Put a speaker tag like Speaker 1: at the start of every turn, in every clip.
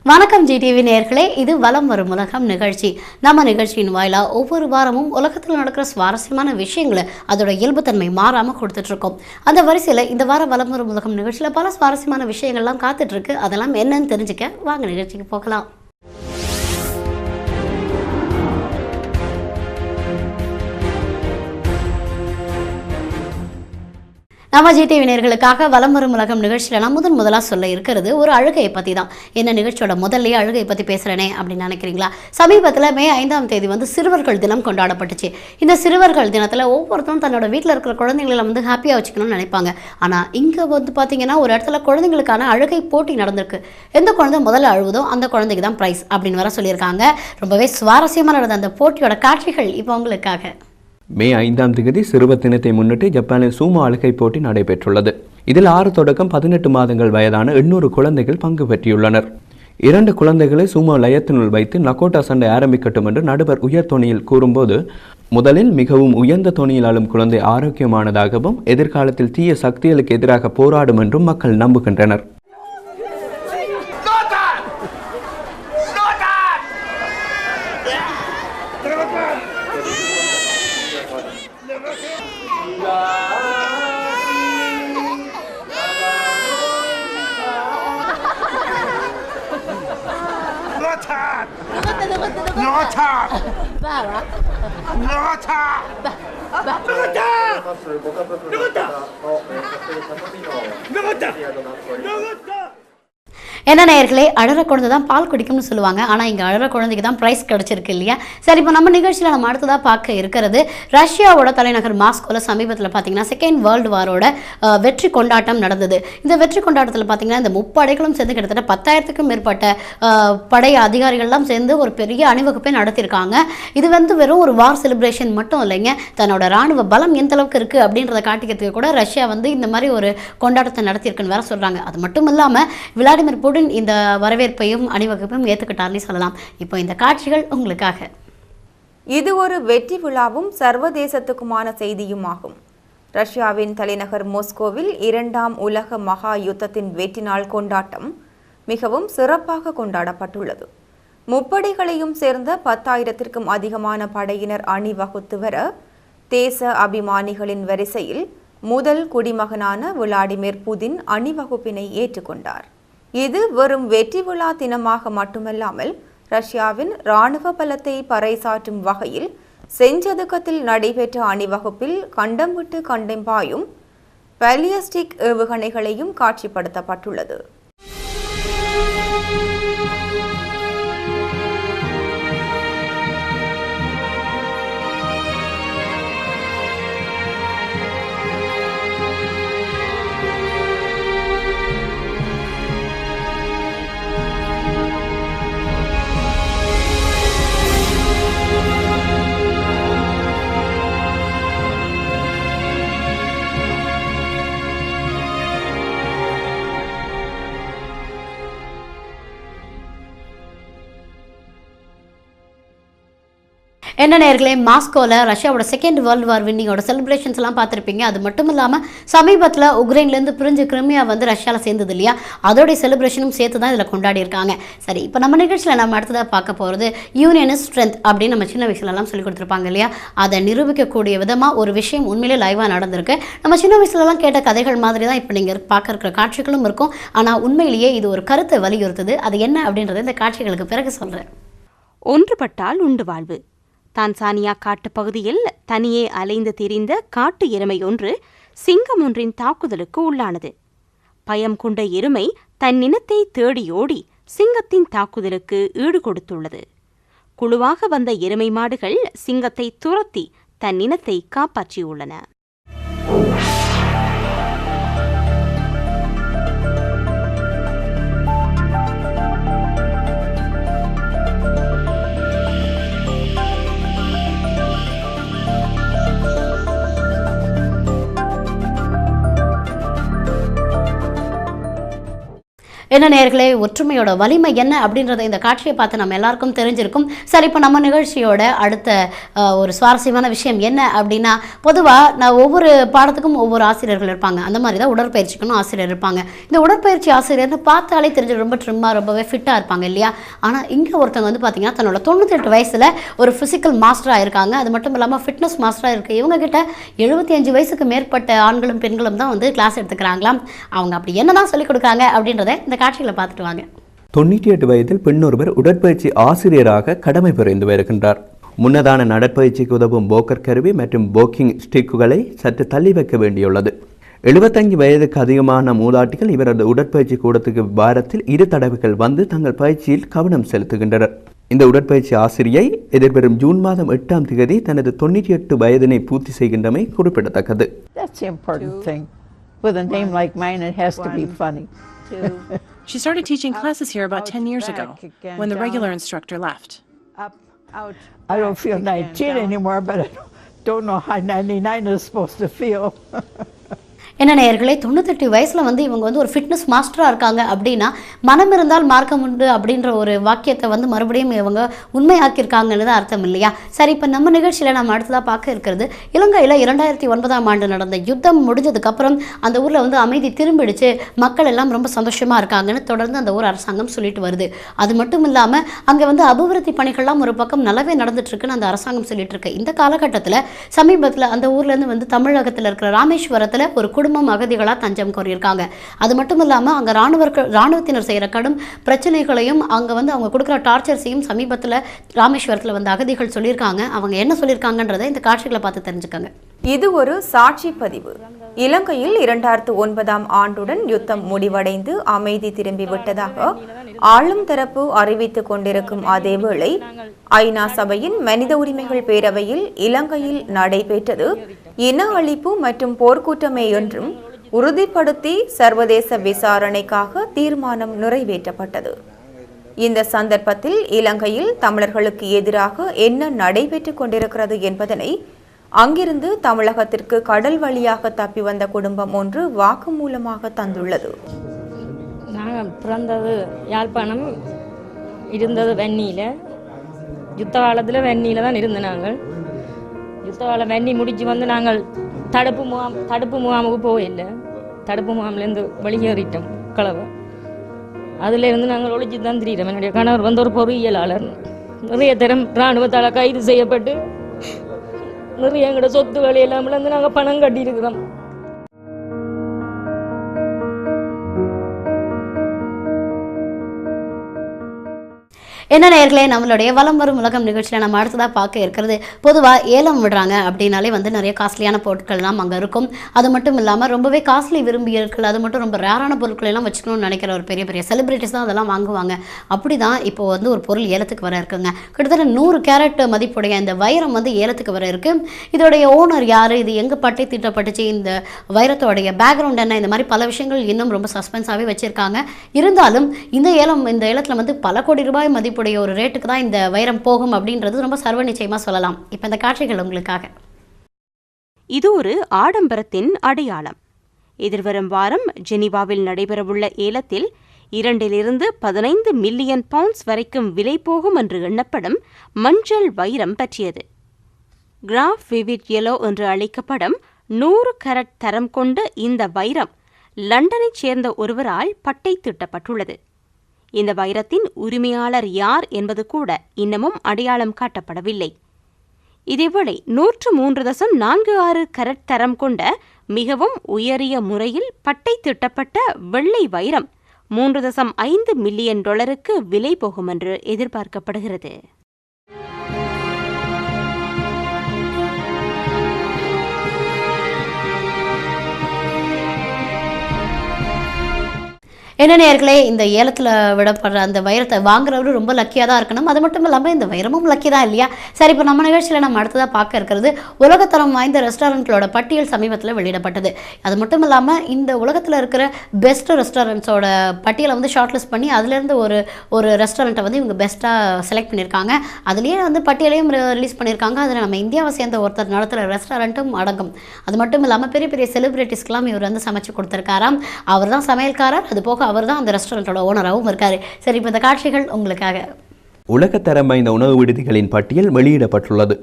Speaker 1: வணக்கம் ஜிடிவி நேயர்களே, இது வலம் வரும் உலகம் நிகழ்ச்சி. நம்ம நிகழ்ச்சியின் வாயிலா ஒவ்வொரு வாரமும் உலகத்தில் நடக்கிற சுவாரஸ்யமான விஷயங்களை அதோட இயல்புத்தன்மை மாறாம கொடுத்துட்டு இருக்கோம். அந்த வரிசையில இந்த வாரம் வலம் வரும் உலகம் நிகழ்ச்சியில பல சுவாரஸ்யமான விஷயங்கள்லாம் காத்துட்டு இருக்கு. அதெல்லாம் என்னன்னு தெரிஞ்சுக்க வாங்க நிகழ்ச்சிக்கு போகலாம். நம்ம ஜிடிவி நேயர்களுக்காக வலம் வரும் உலகம் நிகழ்ச்சியில நான் முதலாக சொல்ல இருக்கிறது ஒரு அழுகையை பற்றி தான். என்ன நிகழ்ச்சியோட முதல்லையே அழுகையை பற்றி பேசுகிறேனே அப்படின்னு நினைக்கிறீங்களா? சமீபத்தில் மே 5ஆம் தேதி சிறுவர்கள் தினம் கொண்டாடப்பட்டுச்சு. இந்த சிறுவர்கள் தினத்தில் ஒவ்வொருத்தரும் தன்னோட வீட்டில் இருக்கிற குழந்தைங்களை ஹாப்பியாக வச்சுக்கணும்னு நினைப்பாங்க. ஆனால் இங்கே பார்த்தீங்கன்னா ஒரு இடத்துல குழந்தைங்களுக்கான அழுகை போட்டி நடந்திருக்கு. எந்த குழந்தை முதல்ல அழுவுதோ அந்த குழந்தைக்கு தான் ப்ரைஸ் அப்படின்னு வர சொல்லியிருக்காங்க. ரொம்பவே சுவாரஸ்யமாக நடந்த அந்த போட்டியோட காட்சிகள் இப்போ உங்களுக்காக.
Speaker 2: மே 5ஆம் தேதி சிறுவர் தினத்தை முன்னிட்டு ஜப்பானில் சூமோ அழுகை போட்டி நடைபெற்றுள்ளது. இதில் 6 தொடக்கம் 18 மாதங்கள் வயதான 800 குழந்தைகள் பங்கு பெற்றுள்ளனர். 2 குழந்தைகளை சூமோ லயத்தினுள் வைத்து நகோட்டா சண்டை ஆரம்பிக்கட்டும் என்று நடுவர் உயர் தொனியில் கூறும்போது, முதலில் மிகவும் உயர்ந்த தொனியில் ஆளும் குழந்தை ஆரோக்கியமானதாகவும் எதிர்காலத்தில் தீய சக்திகளுக்கு எதிராக போராடும் என்றும் மக்கள் நம்புகின்றனர்.
Speaker 1: என்ன நேயர்களே, அழற குழந்தை தான் பால் குடிக்கும்னு சொல்லுவாங்க. ஆனால் இங்கே அழற குழந்தைக்கு தான் ப்ரைஸ் கிடச்சிருக்கு இல்லையா? சரி, இப்போ நம்ம நிகழ்ச்சியில் நம்ம அடுத்ததாக பார்க்க இருக்கிறது ரஷ்யாவோட தலைநகர் மாஸ்கோவில் சமீபத்தில் பார்த்தீங்கன்னா செகண்ட் வேர்ல்டு வாரோட வெற்றி கொண்டாட்டம் நடந்தது. இந்த வெற்றி கொண்டாட்டத்தில் பார்த்தீங்கன்னா இந்த முப்படைகளும் சேர்ந்து கிட்டத்தட்ட 10,000க்கும் மேற்பட்ட படை அதிகாரிகள்லாம் சேர்ந்து ஒரு பெரிய அணிவகுப்பை நடத்தியிருக்காங்க. இது வெறும் ஒரு வார் செலிப்ரேஷன் மட்டும் இல்லைங்க, தன்னோட ராணுவ பலம் எந்த அளவுக்கு இருக்குது அப்படின்றத காட்டிக்கிறதுக்கு கூட ரஷ்யா இந்த மாதிரி ஒரு கொண்டாட்டத்தை நடத்தியிருக்குன்னு வேற சொல்கிறாங்க. அது மட்டும் இல்லாமல் விளாடிமிர் புடின் இந்த வரவேற்பையும் அணிவகுப்பையும் ஏற்றுக்கிட்டார்னு சொல்லலாம். இப்போ இந்த காட்சிகள் உங்களுக்காக.
Speaker 3: இது ஒரு வெற்றி விழாவும் சர்வதேசத்துக்குமான செய்தியும் ஆகும். ரஷ்யாவின் தலைநகர் மாஸ்கோவில் 2ஆம் உலக மகா யுத்தத்தின் வெற்றி நாள் கொண்டாட்டம் மிகவும் சிறப்பாக கொண்டாடப்பட்டுள்ளது. முப்படைகளையும் சேர்ந்த 10,000க்கும் அதிகமான படையினர் அணிவகுத்து வர தேச அபிமானிகளின் வரிசையில் முதல் குடிமகனான விளாடிமிர் புடின் அணிவகுப்பினை ஏற்றுக்கொண்டார். இது வெறும் வெற்றி விழா தினமாக மட்டுமல்லாமல் ரஷ்யாவின் இராணுவ பலத்தை பறைசாற்றும் வகையில் செஞ்சதுக்கத்தில் நடைபெற்ற அணிவகுப்பில் கண்டம் விட்டு கண்டம் பாயும் பாலிஸ்டிக் ஏவுகணைகளையும் காட்சிப்படுத்தப்பட்டுள்ளது.
Speaker 1: என்ன நேயர்களே, மாஸ்கோவில் ரஷ்யாவோட செகண்ட் வேர்ல்டு வார் வின்னிங்கோட செலிப்ரேஷன்ஸ் எல்லாம் பார்த்துருப்பீங்க. அது மட்டும் இல்லாமல் சமீபத்தில் உக்ரைன்லேருந்து பிரிஞ்சு கிரிமியா ரஷ்யாவில் சேர்ந்தது இல்லையா, அதோடைய செலிப்ரேஷனும் சேர்த்து தான் இதில் கொண்டாடி இருக்காங்க. சரி, இப்போ நம்ம நிகழ்ச்சியில் நம்ம அடுத்ததாக பார்க்க போகிறது யூனியன் இஸ் ஸ்ட்ரென்த் அப்படின்னு நம்ம சின்ன வயசுலலாம் சொல்லி கொடுத்துருப்பாங்க இல்லையா, அதை நிரூபிக்கக்கூடிய விதமாக ஒரு விஷயம் உண்மையிலே லைவாக நடந்திருக்கு. நம்ம சின்ன வயசுலலாம் கேட்ட கதைகள் மாதிரி தான் இப்போ நீங்கள் பார்க்க இருக்கிற காட்சிகளும் இருக்கும். ஆனால் உண்மையிலேயே இது ஒரு கருத்தை வலியுறுத்துது. அது என்ன அப்படின்றத இந்த காட்சிகளுக்கு பிறகு சொல்கிறேன்.
Speaker 4: ஒன்றுபட்டால் உண்டு வாழ்வு. தான்சானியா காட்டு பகுதியில் தனியே அலைந்து திரிந்த காட்டு எருமை ஒன்று சிங்கம் ஒன்றின் தாக்குதலுக்கு உள்ளானது. பயம் கொண்ட எருமை தன் இனத்தை தேடி ஓடி சிங்கத்தின் தாக்குதலுக்கு ஈடு கொடுத்துள்ளது. குழுவாக வந்த எருமை மாடுகள் சிங்கத்தை துரத்தி தன் இனத்தை காப்பாற்றியுள்ளன.
Speaker 1: என்ன நேயர்களே, ஒற்றுமையோட வலிமை என்ன அப்படின்றத இந்த காட்சியை பார்த்து நம்ம எல்லாருக்கும் தெரிஞ்சிருக்கும். சரி, இப்போ நம்ம நிகழ்ச்சியோட அடுத்த ஒரு சுவாரஸ்யமான விஷயம் என்ன அப்படின்னா, பொதுவாக நான் ஒவ்வொரு பாடத்துக்கும் ஒவ்வொரு ஆசிரியர்கள் இருப்பாங்க. அந்த மாதிரி தான் உடற்பயிற்சிக்கும் ஆசிரியர் இருப்பாங்க. இந்த உடற்பயிற்சி ஆசிரியர்னு பார்த்தாலே தெரிஞ்சு ரொம்ப ட்ரிம்மாக ரொம்பவே ஃபிட்டாக இருப்பாங்க இல்லையா? ஆனால் இங்கே ஒருத்தவங்க வந்து பார்த்தீங்கன்னா தன்னோட 98 வயசில் ஒரு ஃபிசிக்கல் மாஸ்டராக இருக்காங்க. அது மட்டும் இல்லாமல் ஃபிட்னஸ் மாஸ்டராக இருக்குது. இவங்க கிட்ட 75 வயசுக்கு மேற்பட்ட ஆண்களும் பெண்களும் தான் வந்து கிளாஸ் எடுத்துக்கிறாங்களாம். அவங்க அப்படி என்னதான் சொல்லிக் கொடுக்குறாங்க அப்படின்றத இந்த காட்சிகளை பார்த்துட்டு வாங்க.
Speaker 2: 98 வயதில் பெண்ணொருவர் உடற்பயிற்சி ஆசிரியராக கடமை புரிந்து வருகின்றார். முன்னதான நடற்பயிற்சிக்கு உதவும் போக்கர் கருவி மற்றும் போக்கிங் ஸ்டிக்குகளை சற்று தள்ளி வைக்க வேண்டியுள்ளது. 75 வயதுக்கு அதிகமான மூதாட்டிகள் இவரது உடற்பயிற்சி கூடத்துக்கு வாரத்தில் 2 தடவைகள் வந்து தங்கள் பயிற்சியில் கவனம் செலுத்துகின்றனர். இந்த உடற்பயிற்சி ஆசிரியை எதிர்வரும் ஜூன் மாதம் 8ஆம் தேதி தனது 98 வயதினை பூர்த்தி செய்கின்றமை குறிப்பிடத்தக்கது.
Speaker 5: That's the important thing. With a name like mine, it has to be funny.
Speaker 6: She started teaching classes here about 10 years ago, when the regular instructor left.
Speaker 5: Up, out. I don't feel 19 anymore, but I don't know how 99 is supposed to feel.
Speaker 1: என்ன நேயர்களே, 98 வயசில் வந்து இவங்க வந்து ஒரு fitness மாஸ்டராக இருக்காங்க அப்படின்னா, மனம் இருந்தால் மார்க்கம் உண்டு அப்படின்ற ஒரு வாக்கியத்தை வந்து மறுபடியும் இவங்க உண்மையாக்கியிருக்காங்கன்னு தான் அர்த்தம் இல்லையா? சரி, இப்போ நம்ம நிகழ்ச்சியில் நம்ம அடுத்ததாக பார்க்க இருக்கிறது, இலங்கையில் 2009ஆம் ஆண்டு நடந்த யுத்தம் முடிஞ்சதுக்கப்புறம் அந்த ஊரில் வந்து அமைதி திரும்பிடுச்சு, மக்கள் எல்லாம் ரொம்ப சந்தோஷமாக இருக்காங்கன்னு தொடர்ந்து அந்த ஊர் அரசாங்கம் சொல்லிட்டு வருது. அது மட்டும் இல்லாமல் அங்கே வந்து அபிவிருத்தி பணிகள்லாம் ஒரு பக்கம் நல்லாவே நடந்துட்டுருக்குன்னு அந்த அரசாங்கம் சொல்லிட்டு இருக்கு. இந்த காலகட்டத்தில் சமீபத்தில் அந்த ஊர்லேருந்து வந்து தமிழகத்தில் இருக்கிற ராமேஸ்வரத்தில் ஒரு குடும்பம் அகதிகளாக தஞ்சம் கோரியிருக்காங்க. அது மட்டும் இல்லாமல் அங்கே இராணுவத்தினர் செய்கிற கடும் பிரச்சனைகளையும் அங்கே வந்து அவங்க கொடுக்குற டார்ச்சர்ஸையும் சமீபத்தில் ராமேஸ்வரத்தில் வந்து அகதிகள் சொல்லியிருக்காங்க. அவங்க என்ன சொல்லியிருக்காங்கன்றதை இந்த காட்சிகளை பார்த்து தெரிஞ்சுக்கோங்க.
Speaker 3: இது ஒரு சாட்சி பதிவு. இலங்கையில் 2009ஆம் ஆண்டுடன் யுத்தம் முடிவடைந்து அமைதி திரும்பிவிட்டதாக ஆளும் தரப்பு அறிவித்துக் கொண்டிருக்கும் அதேவேளை ஐநா சபையின் மனித உரிமைகள் பேரவையில் இலங்கையில் நடைபெற்றது இன அழிப்பு மற்றும் போர்க்குற்றமே என்றும் உறுதிப்படுத்தி சர்வதேச விசாரணைக்காக தீர்மானம் நிறைவேற்றப்பட்டது. இந்த சந்தர்ப்பத்தில் இலங்கையில் தமிழர்களுக்கு எதிராக என்ன நடைபெற்றுக் கொண்டிருக்கிறது என்பதனை அங்கிருந்து தமிழகத்திற்கு கடல் வழியாக தப்பி வந்த குடும்பம் ஒன்று வாக்குமூலமாக தந்துள்ளது.
Speaker 7: நாங்கள் பிறந்தது யாழ்ப்பாணம், இருந்தது வெண்ணியில். யுத்த காலத்தில் வெண்ணியில் தான் இருந்த நாங்கள். யுத்த காலம் வெண்ணி முடிச்சு வந்து நாங்கள் தடுப்பு முகாமுக்கு போயில்லை. தடுப்பு முகாம்லேருந்து வெளியேறிட்டோம் கிழவை. அதிலிருந்து நாங்கள் ஒழிச்சு தான் திரியிறோம். என்னுடைய கணவர் வந்து ஒரு பொறியியலாளர். நிறைய தரம் இராணுவத்தால் கைது செய்யப்பட்டு நிறைய எங்களோட சொத்துக்கள் எல்லாம் இழந்து நாங்கள் பணம் கட்டியிருக்கிறோம்.
Speaker 1: என்ன நேயர்களே, நம்மளுடைய வலம் வரும் உலகம் நிகழ்ச்சியில் நம்ம அடுத்ததாக பார்க்க இருக்கிறது, பொதுவாக ஏலம் விடுறாங்க அப்படின்னாலே வந்து நிறைய காஸ்ட்லியான பொருட்கள்லாம் அங்கே இருக்கும். அது மட்டும் இல்லாமல் ரொம்பவே காஸ்ட்லி விரும்பியர்கள், அது மட்டும் ரொம்ப ரேரான பொருட்கள் எல்லாம் வச்சுக்கணும்னு நினைக்கிற ஒரு பெரிய பெரிய செலிபிரிட்டிஸ் தான் அதெல்லாம் வாங்குவாங்க. அப்படி தான் இப்போ வந்து ஒரு பொருள் ஏலத்துக்கு வர இருக்குங்க. கிட்டத்தட்ட 100 கேரட் மதிப்புடைய இந்த வைரம் வந்து ஏலத்துக்கு வர இருக்கு. இதோடைய ஓனர் யார், இது எங்கே பட்டை தீட்டப்பட்டுச்சு, இந்த வைரத்தோடைய பேக்ரவுண்ட் என்ன, இந்த மாதிரி பல விஷயங்கள் இன்னும் ரொம்ப சஸ்பென்ஸாகவே வச்சுருக்காங்க. இருந்தாலும் இந்த ஏலத்தில் வந்து பல கோடி ரூபாய் மதிப்புடைய ஒரு ரேட்டுக்கு தான் இந்த வைரம் போகும் அப்படின்றது ரொம்ப சர்வ நிச்சயமாக சொல்லலாம். இப்போ இந்த காட்சிகள் உங்களுக்காக.
Speaker 4: இது ஒரு ஆடம்பரத்தின் அடையாளம். எதிர்வரும் வாரம் ஜெனீவாவில் நடைபெறவுள்ள ஏலத்தில் 2 to 15 மில்லியன் பவுண்ட்ஸ் வரைக்கும் விலை போகும் என்று எண்ணப்படும் மஞ்சள் வைரம் பற்றியது. கிராஃப் விவிட் எல்லோ என்று அழைக்கப்படும் 100 கேரட் தரம் கொண்ட இந்த வைரம் லண்டனைச் சேர்ந்த ஒருவரால் பட்டை தீட்டப்பட்டுள்ளது. இந்த வைரத்தின் உரிமையாளர் யார் என்பது கூட இன்னமும் அடையாளம் காட்டப்படவில்லை. இதேவேளை 103.46 கேரட் தரம் கொண்ட மிகவும் உயரிய முறையில் பட்டை தீட்டப்பட்ட வெள்ளை வைரம் $3.5 மில்லியன் விலை போகும் என்று எதிர்பார்க்கப்படுகிறது.
Speaker 1: என்ன நேயர்களே, இந்த ஏலத்தில் விடப்படுற அந்த வைரத்தை வாங்குறவரும் ரொம்ப லக்கியாக தான் இருக்கணும். அது மட்டும் இல்லாமல் இந்த வைரமும் லக்கி தான் இல்லையா? சரி, இப்போ நம்ம நிகழ்ச்சியில் நம்ம அடுத்ததாக பார்க்க இருக்கிறது உலகத்தரம் வாய்ந்த ரெஸ்டாரண்ட்களோட பட்டியல் சமீபத்தில் வெளியிடப்பட்டது. அது மட்டும் இல்லாமல் இந்த உலகத்தில் இருக்கிற பெஸ்ட் ரெஸ்டாரண்ட்ஸோட பட்டியலை வந்து ஷார்ட் லிஸ்ட் பண்ணி அதுலேருந்து ஒரு ரெஸ்டாரண்ட்டை வந்து இவங்க பெஸ்ட்டாக செலக்ட் பண்ணியிருக்காங்க. அதுலேயே வந்து பட்டியலையும் ரிலீஸ் பண்ணியிருக்காங்க. அதில் நம்ம இந்தியாவை சேர்ந்த ஒருத்தர் நடத்துகிற ரெஸ்டாரண்ட்டும் அடங்கும். அது மட்டும் இல்லாமல் பெரிய பெரிய செலிபிரிட்டிஸ்க்கெலாம் இவர் வந்து சமைச்சு கொடுத்துருக்காராம். அவர் தான் சமையல்காரர். அது போக அவர் அவர் தான் அந்த ரெஸ்டாரண்ட்டோட ஓனராகவும் இருக்காரு. சரி, இப்போ இந்த காட்சிகள் உங்களுக்காக.
Speaker 2: உலகத்தரம் வாய்ந்த உணவு விடுதிகளின் பட்டியல் வெளியிடப்பட்டுள்ளது.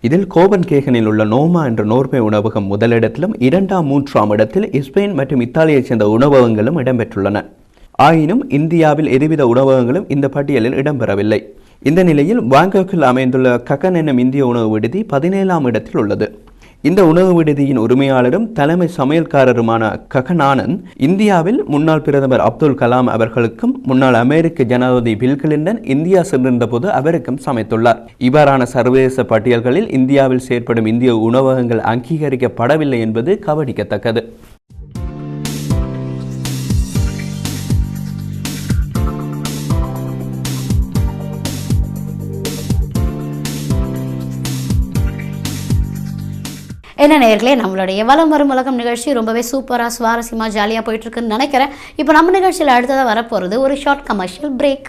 Speaker 2: இதில் கோபன்கேகனில் உள்ள நோமா என்ற நோர்வே உணவகம் முதலிடத்திலும் 2ஆம் 3ஆம் இடத்தில் ஸ்பெயின் மற்றும் இத்தாலியைச் சேர்ந்த உணவகங்களும் இடம்பெற்றுள்ளன. ஆயினும் இந்தியாவில் எதுவித உணவகங்களும் இந்த பட்டியலில் இடம்பெறவில்லை. இந்த நிலையில் பாங்காக்கில் அமைந்துள்ள ககன் என்னும் இந்திய உணவு விடுதி 17ஆம் இடத்தில் உள்ளது. இந்த உணவு விடுதியின் உரிமையாளரும் தலைமை சமையல்காரருமான ககன் ஆனந்த் இந்தியாவில் முன்னாள் பிரதமர் அப்துல் கலாம் அவர்களுக்கும் முன்னாள் அமெரிக்க ஜனாதிபதி பில் கிளின்டன் இந்தியா சென்றிருந்த போது அவருக்கும் சமைத்துள்ளார். இவ்வாறான சர்வதேச பட்டியல்களில் இந்தியாவில் செயற்படும் இந்திய உணவகங்கள் அங்கீகரிக்கப்படவில்லை என்பது கவனிக்கத்தக்கது.
Speaker 1: என்ன நேயர்களே, நம்மளுடைய வலம் வரும் உலகம் நிகழ்ச்சி ரொம்பவே சூப்பராக சுவாரஸ்யமாக ஜாலியாக போயிட்டுருக்குன்னு நினைக்கிறேன். இப்போ நம்ம நிகழ்ச்சியில் அடுத்ததாக வரப்போகிறது ஒரு ஷார்ட் கமர்ஷியல் பிரேக்.